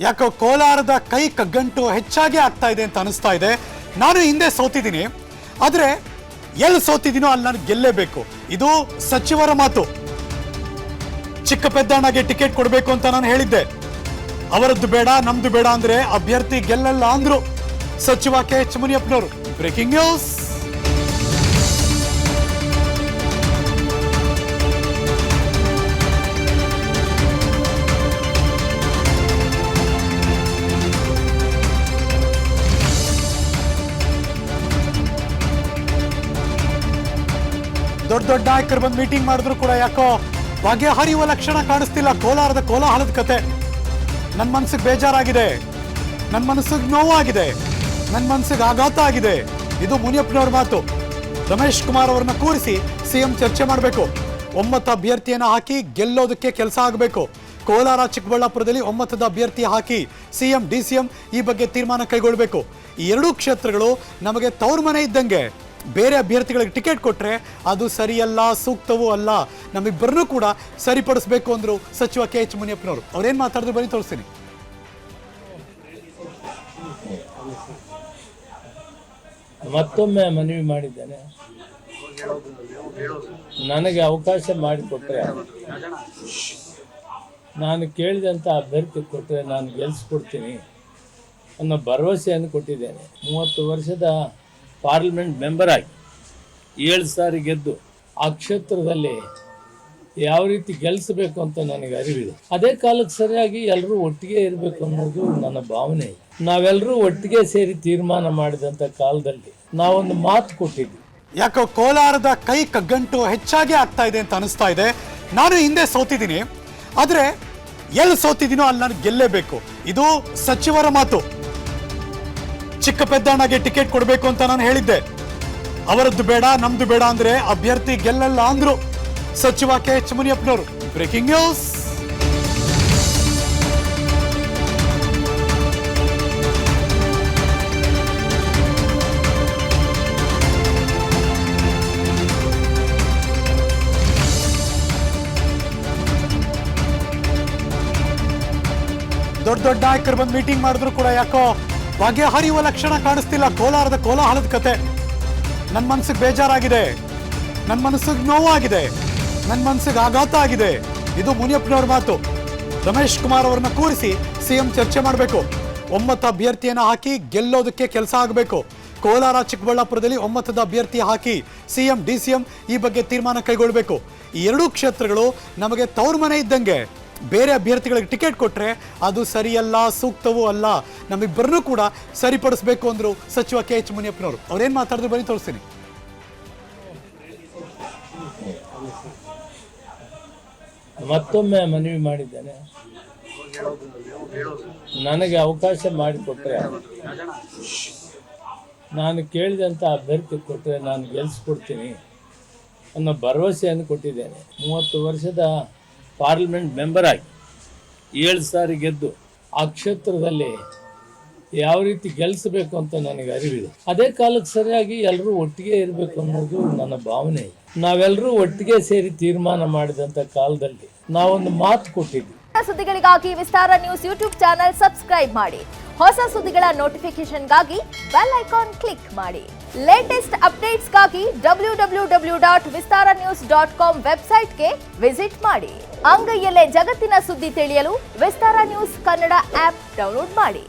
ಯಾಕೋ ಕೋಲಾರದ ಕೈ ಕಗ್ಗಂಟು ಹೆಚ್ಚಾಗಿ ಆಗ್ತಾ ಇದೆ ಅಂತ ಅನಿಸ್ತಾ ಇದೆ. ನಾನು ಹಿಂದೆ ಸೋತಿದ್ದೀನಿ, ಆದರೆ ಎಲ್ಲಿ ಸೋತಿದ್ದೀನೋ ಅಲ್ಲಿ ನಾನು ಗೆಲ್ಲೇಬೇಕು. ಇದು ಸಚಿವರ ಮಾತು. ಚಿಕ್ಕ ಪೆದ್ದಣ್ಣಗೆ ಟಿಕೆಟ್ ಕೊಡಬೇಕು ಅಂತ ನಾನು ಹೇಳಿದ್ದೆ. ಅವರದ್ದು ಬೇಡ ನಮ್ದು ಬೇಡ ಅಂದ್ರೆ ಅಭ್ಯರ್ಥಿ ಗೆಲ್ಲಲ್ಲ ಅಂದ್ರು ಸಚಿವ KH ಮುನಿಯಪ್ಪನವರು. Breaking news. ದೊಡ್ಡ ದೊಡ್ಡ ನಾಯಕರು ಬಂದು ಮೀಟಿಂಗ್ ಮಾಡಿದ್ರು ಕೂಡ ಯಾಕೋ ಬಗೆಹರಿಯುವ ಲಕ್ಷಣ ಕಾಣಿಸ್ತಿಲ್ಲ. ಕೋಲಾರದ ಕೋಲಾಹಲದ ಕತೆ. ನನ್ನ ಮನಸ್ಸಿಗೆ ಬೇಜಾರಾಗಿದೆ, ನನ್ನ ಮನಸ್ಸಿಗೆ ನೋವಾಗಿದೆ, ನನ್ನ ಮನಸ್ಸಿಗೆ ಆಘಾತ ಆಗಿದೆ. ಇದು ಮುನಿಯಪ್ಪನವ್ರ ಮಾತು. ರಮೇಶ್ ಕುಮಾರ್ ಅವರನ್ನ ಕೂರಿಸಿ ಸಿಎಂ ಚರ್ಚೆ ಮಾಡಬೇಕು. ಒಮ್ಮತ ಅಭ್ಯರ್ಥಿಯನ್ನು ಹಾಕಿ ಗೆಲ್ಲೋದಕ್ಕೆ ಕೆಲಸ ಆಗಬೇಕು. ಕೋಲಾರ ಚಿಕ್ಕಬಳ್ಳಾಪುರದಲ್ಲಿ ಒಮ್ಮತದ ಅಭ್ಯರ್ಥಿ ಹಾಕಿ ಸಿಎಂ DCM ಈ ಬಗ್ಗೆ ತೀರ್ಮಾನ ಕೈಗೊಳ್ಳಬೇಕು. ಈ ಎರಡೂ ಕ್ಷೇತ್ರಗಳು ನಮಗೆ ತವ್ರ ಮನೆ ಇದ್ದಂಗೆ. ಬೇರೆ ಅಭ್ಯರ್ಥಿಗಳಿಗೆ ಟಿಕೆಟ್ ಕೊಟ್ಟರೆ ಅದು ಸರಿಯಲ್ಲ, ಸೂಕ್ತವೂ ಅಲ್ಲ. ನಮ್ಮಿಬ್ಬರನ್ನೂ ಕೂಡ ಸರಿಪಡಿಸಬೇಕು ಅಂದರು ಸಚಿವ KH ಮುನಿಯಪ್ಪನವರು. ಅವ್ರೇನು ಮಾತಾಡಿದ್ರು ಬನ್ನಿ ತೋರಿಸ್ತೀನಿ. ಮತ್ತೊಮ್ಮೆ ಮನವಿ ಮಾಡಿದ್ದೇನೆ, ನನಗೆ ಅವಕಾಶ ಮಾಡಿಕೊಟ್ರೆ, ನಾನು ಕೇಳಿದಂಥ ಅಭ್ಯರ್ಥಿ ಕೊಟ್ಟರೆ ನಾನು ಗೆಲ್ಲಿಸ್ಕೊಡ್ತೀನಿ ಅನ್ನೋ ಭರವಸೆಯನ್ನು ಕೊಟ್ಟಿದ್ದೇನೆ. 30 ವರ್ಷದ ಪಾರ್ಲಿಮೆಂಟ್ ಮೆಂಬರ್ ಆಗಿ 7 ಸಾರಿ ಗೆದ್ದು ಆ ಕ್ಷೇತ್ರದಲ್ಲಿ ಯಾವ ರೀತಿ ಗೆಲ್ಲಿಸಬೇಕು ಅಂತ ನನಗೆ ಅರಿವಿದೆ. ಅದೇ ಕಾಲಕ್ಕೆ ಸರಿಯಾಗಿ ಎಲ್ಲರೂ ಒಟ್ಟಿಗೆ ಇರಬೇಕು ಅನ್ನೋದು ನನ್ನ ಭಾವನೆ ಇದೆ. ನಾವೆಲ್ಲರೂ ಒಟ್ಟಿಗೆ ಸೇರಿ ತೀರ್ಮಾನ ಮಾಡಿದಂಥ ಕಾಲದಲ್ಲಿ ನಾವೊಂದು ಮಾತು ಕೊಟ್ಟಿದ್ವಿ. ಯಾಕೋ ಕೋಲಾರದ ಕೈ ಕಗ್ಗಂಟು ಹೆಚ್ಚಾಗಿ ಆಗ್ತಾ ಇದೆ ಅಂತ ಅನಿಸ್ತಾ ಇದೆ. ನಾನು ಹಿಂದೆ ಸೋತಿದ್ದೀನಿ, ಆದರೆ ಎಲ್ಲಿ ಸೋತಿದ್ದೀನೋ ಅಲ್ಲಿ ನಾನು ಗೆಲ್ಲೇಬೇಕು. ಇದು ಸಚಿವರ ಮಾತು. ಚಿಕ್ಕ ಪೆದ್ದಣ್ಣಗೆ ಟಿಕೆಟ್ ಕೊಡಬೇಕು ಅಂತ ನಾನು ಹೇಳಿದ್ದೆ. ಅವರದ್ದು ಬೇಡ ನಮ್ದು ಬೇಡ ಅಂದ್ರೆ ಅಭ್ಯರ್ಥಿ ಗೆಲ್ಲಲ್ಲ ಅಂದ್ರು ಸಚಿವ KH ಮುನಿಯಪ್ಪನವರು. Breaking news. ದೊಡ್ಡ ದೊಡ್ಡ ನಾಯಕರು ಬಂದು ಮೀಟಿಂಗ್ ಮಾಡಿದ್ರು ಕೂಡ ಯಾಕೋ ಬಗೆಹರಿಯುವ ಲಕ್ಷಣ ಕಾಣಿಸ್ತಿಲ್ಲ. ಕೋಲಾರದ ಕೋಲಾಹಲದ ಕತೆ. ನನ್ನ ಮನಸ್ಸಿಗೆ ಬೇಜಾರಾಗಿದೆ, ನನ್ನ ಮನಸ್ಸಿಗೆ ನೋವಾಗಿದೆ, ನನ್ನ ಮನಸ್ಸಿಗೆ ಆಘಾತ ಆಗಿದೆ. ಇದು ಮುನಿಯಪ್ಪನವ್ರ ಮಾತು. ರಮೇಶ್ ಕುಮಾರ್ ಅವರನ್ನ ಕೂರಿಸಿ ಸಿಎಂ ಚರ್ಚೆ ಮಾಡಬೇಕು. ಒಮ್ಮತ ಅಭ್ಯರ್ಥಿಯನ್ನು ಹಾಕಿ ಗೆಲ್ಲೋದಕ್ಕೆ ಕೆಲಸ ಆಗಬೇಕು. ಕೋಲಾರ ಚಿಕ್ಕಬಳ್ಳಾಪುರದಲ್ಲಿ ಒಮ್ಮತದ ಅಭ್ಯರ್ಥಿ ಹಾಕಿ ಸಿಎಂ DCM ಈ ಬಗ್ಗೆ ತೀರ್ಮಾನ ಕೈಗೊಳ್ಳಬೇಕು. ಈ ಎರಡೂ ಕ್ಷೇತ್ರಗಳು ನಮಗೆ ತವ್ರ ಮನೆ ಇದ್ದಂಗೆ. ಬೇರೆ ಅಭ್ಯರ್ಥಿಗಳಿಗೆ ಟಿಕೆಟ್ ಕೊಟ್ಟರೆ ಅದು ಸರಿಯಲ್ಲ, ಸೂಕ್ತವೂ ಅಲ್ಲ. ನಮ್ಮಿಬ್ಬರನ್ನೂ ಕೂಡ ಸರಿಪಡಿಸಬೇಕು ಅಂದರು ಸಚಿವ KH ಮುನಿಯಪ್ಪನವರು. ಅವ್ರೇನು ಮಾತಾಡಿದ್ರು ಬನ್ನಿ ತೋರಿಸ್ತೀನಿ. ಮತ್ತೊಮ್ಮೆ ಮನವಿ ಮಾಡಿದ್ದೇನೆ, ನನಗೆ ಅವಕಾಶ ಮಾಡಿಕೊಟ್ರೆ, ನಾನು ಕೇಳಿದಂಥ ಅಭ್ಯರ್ಥಿ ಕೊಟ್ಟರೆ ನಾನು ಗೆಲ್ಲಿಸ್ಕೊಡ್ತೀನಿ ಅನ್ನೋ ಭರವಸೆಯನ್ನು ಕೊಟ್ಟಿದ್ದೇನೆ. 30 ವರ್ಷದ ಪಾರ್ಲಿಮೆಂಟ್ ಮೆಂಬರ್ ಆಗಿ 7 ಸಾರಿ ಗೆದ್ದು ಆ ಕ್ಷೇತ್ರದಲ್ಲಿ ಯಾವ ರೀತಿ ಗೆಲ್ಲಿಸಬೇಕು ಅಂತ ನನಗೆ ಅರಿವಿದೆ. ಅದೇ ಕಾಲಕ್ಕೆ ಸರಿಯಾಗಿ ಎಲ್ಲರೂ ಒಟ್ಟಿಗೆ ಇರಬೇಕು ಅನ್ನೋದು ನನ್ನ ಭಾವನೆ ಇದೆ. ನಾವೆಲ್ಲರೂ ಒಟ್ಟಿಗೆ ಸೇರಿ ತೀರ್ಮಾನ ಮಾಡಿದಂಥ ಕಾಲದಲ್ಲಿ ನಾವೊಂದು ಮಾತು ಕೊಟ್ಟಿದ್ವಿ. ಸುದ್ದಿಗಳಿಗಾಗಿ ವಿಸ್ತಾರ ನ್ಯೂಸ್ ಯೂಟ್ಯೂಬ್ ಚಾನೆಲ್ ಸಬ್ಸ್ಕ್ರೈಬ್ ಮಾಡಿ. ಹೊಸ ಸುದ್ದಿಗಳ ನೋಟಿಫಿಕೇಶನ್ಗಾಗಿ ಬೆಲ್ ಐಕಾನ್ ಕ್ಲಿಕ್ ಮಾಡಿ. ಲೇಟೆಸ್ಟ್ ಅಪ್ಡೇಟ್ಸ್ಗಾಗಿ www.vistaranews.com ವೆಬ್ಸೈಟ್ಗೆ ವಿಸಿಟ್ ಮಾಡಿ. ಅಂಗೈಯಲ್ಲೇ ಜಗತ್ತಿನ ಸುದ್ದಿ ತಿಳಿಯಲು ವಿಸ್ತಾರ ನ್ಯೂಸ್ ಕನ್ನಡ ಆಪ್ ಡೌನ್ಲೋಡ್ ಮಾಡಿ.